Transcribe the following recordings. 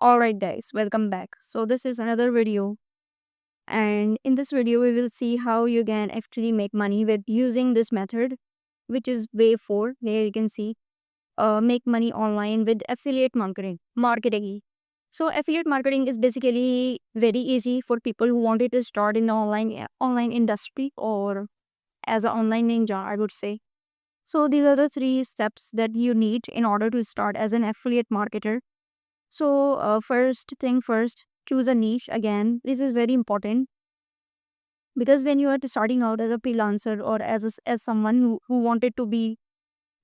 Alright guys, welcome back. So this is another video, and in this video we will see how you can actually make money with using this method, which is way 4. There you can see make money online with affiliate marketing. So affiliate marketing is basically very easy for people who wanted to start in the online industry or as an online ninja, I would say. So these are the 3 steps that you need in order to start as an affiliate marketer. So, first thing first, choose a niche. Again, this is very important because when you are starting out as a freelancer or as someone who wanted to be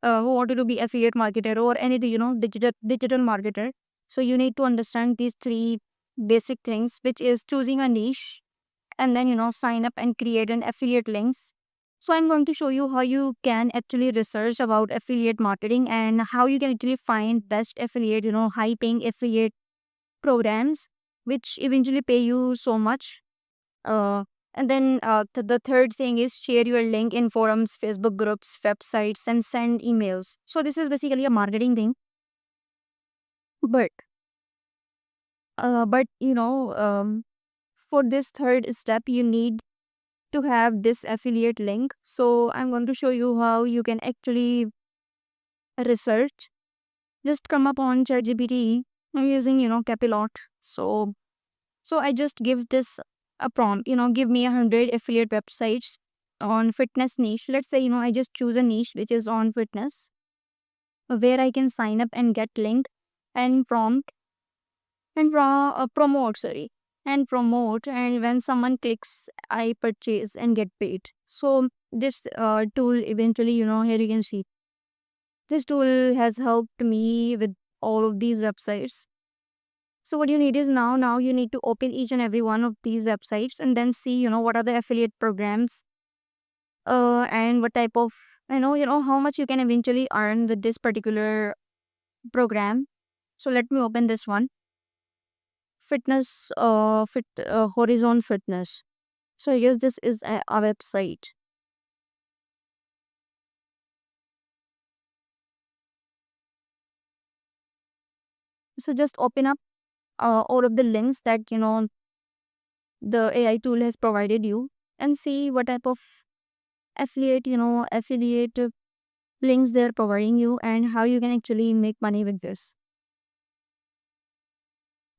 affiliate marketer or anything, digital marketer. So you need to understand these 3 basic things, which is choosing a niche and then sign up and create an affiliate links. So I'm going to show you how you can actually research about affiliate marketing and how you can actually find best affiliate, high paying affiliate programs which eventually pay you so much. And then the third thing is share your link in forums, Facebook groups, websites, and send emails. So this is basically a marketing thing. But for this third step, you need to have this affiliate link. So I'm going to show you how you can actually research. Just come up on ChatGPT. I'm using Capilot. So I just give this a prompt, give me 100 affiliate websites on fitness niche. Let's say, I just choose a niche which is on fitness where I can sign up and get linked and prompt and promote, sorry, and promote. And when someone clicks, I purchase and get paid. So this tool eventually, here you can see this tool has helped me with all of these websites. So what you need is now you need to open each and every one of these websites and then see, what are the affiliate programs, and what type of, how much you can eventually earn with this particular program. So let me open this one. Horizon Fitness. So I guess this is a website. So just open up all of the links that, the AI tool has provided you and see what type of affiliate links they're providing you and how you can actually make money with this.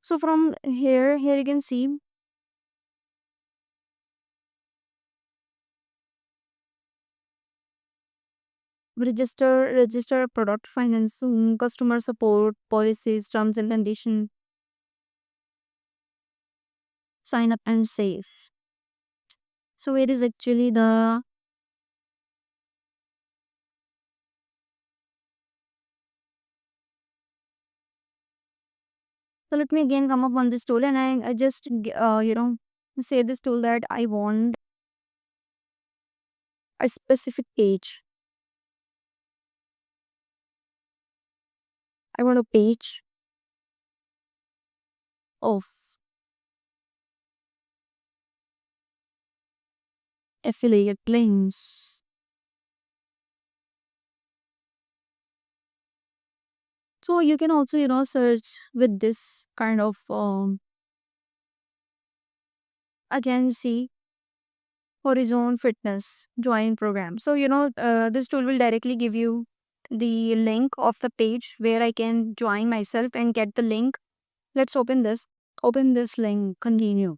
So from here you can see register product financing, customer support, policies, terms and condition, sign up and save. So it is actually the so let me again come up on this tool and I just say this tool that I want a specific page. I want a page of affiliate links. So you can also, search with this kind of again see Horizon Fitness join program. So this tool will directly give you the link of the page where I can join myself and get the link. Let's open this. Open this link. Continue.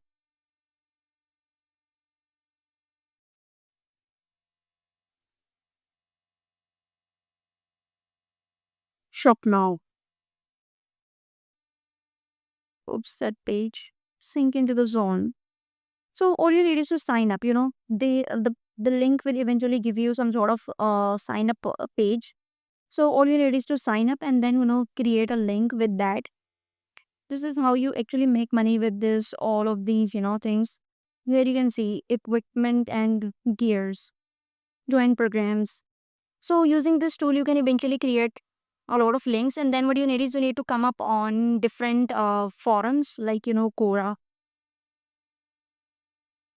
Shop now. Oops, that page. Sink into the zone. So all you need is to sign up. The link will eventually give you some sort of sign up page. So all you need is to sign up and then create a link with that. This is how you actually make money with this all of these things. Here you can see equipment and gears, join programs. So using this tool you can eventually create a lot of links, and then what you need is you need to come up on different forums like Quora,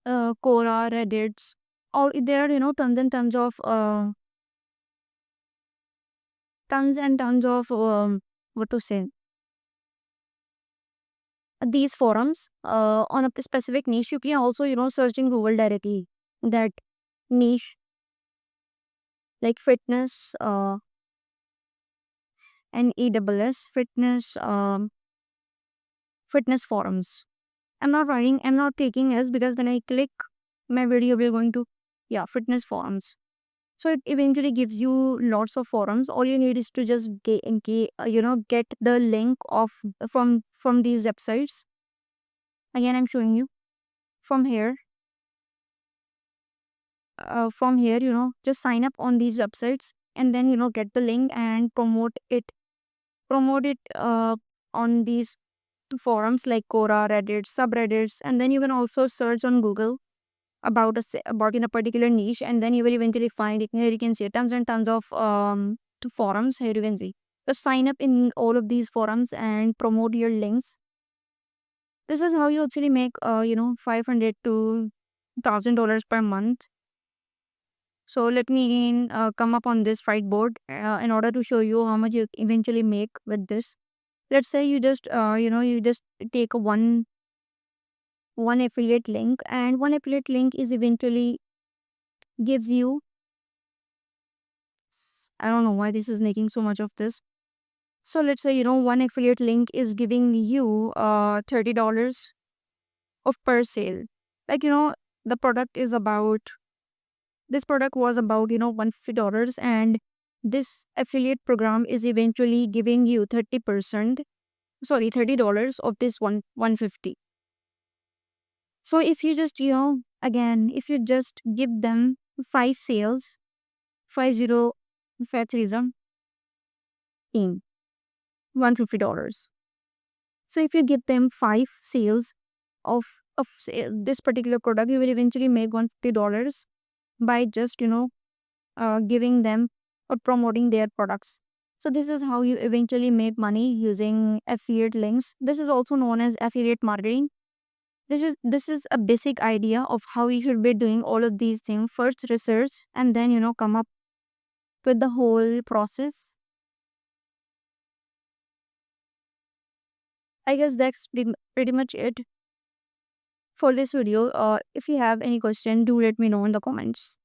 Reddits, or there are tons and tons of what to say these forums on a specific niche. You can also, search in Google directly that niche, like fitness, and EWS fitness, fitness forums. I'm not taking S, because then I click my video, we're going to, yeah, fitness forums. So it eventually gives you lots of forums. All you need is to just get the link of from these websites. Again, I'm showing you from here. From here, just sign up on these websites, and then get the link and promote it on these forums like Quora, Reddit, subreddits, and then you can also search on Google about in a particular niche, and then you will eventually find it. Here you can see tons and tons of forums. Here you can see, just sign up in all of these forums and promote your links. This is how you actually make 500 to $1,000 per month. So let me again come up on this whiteboard in order to show you how much you eventually make with this. Let's say you just you just take a one affiliate link, and one affiliate link is eventually gives you, I don't know why this is making so much of this. So let's say one affiliate link is giving you $30 of per sale. Like the product is about, this product was about $150, and this affiliate program is eventually giving you 30%, sorry, $30 of this 150. So if you just again, if you just give them 5 sales, 50 fatalism in $150. So if you give them 5 sales of this particular product, you will eventually make $150 by just giving them or promoting their products. So this is how you eventually make money using affiliate links. This is also known as affiliate marketing. This is a basic idea of how you should be doing all of these things. First research, and then come up with the whole process. I guess that's pretty much it for this video. If you have any question, do let me know in the comments.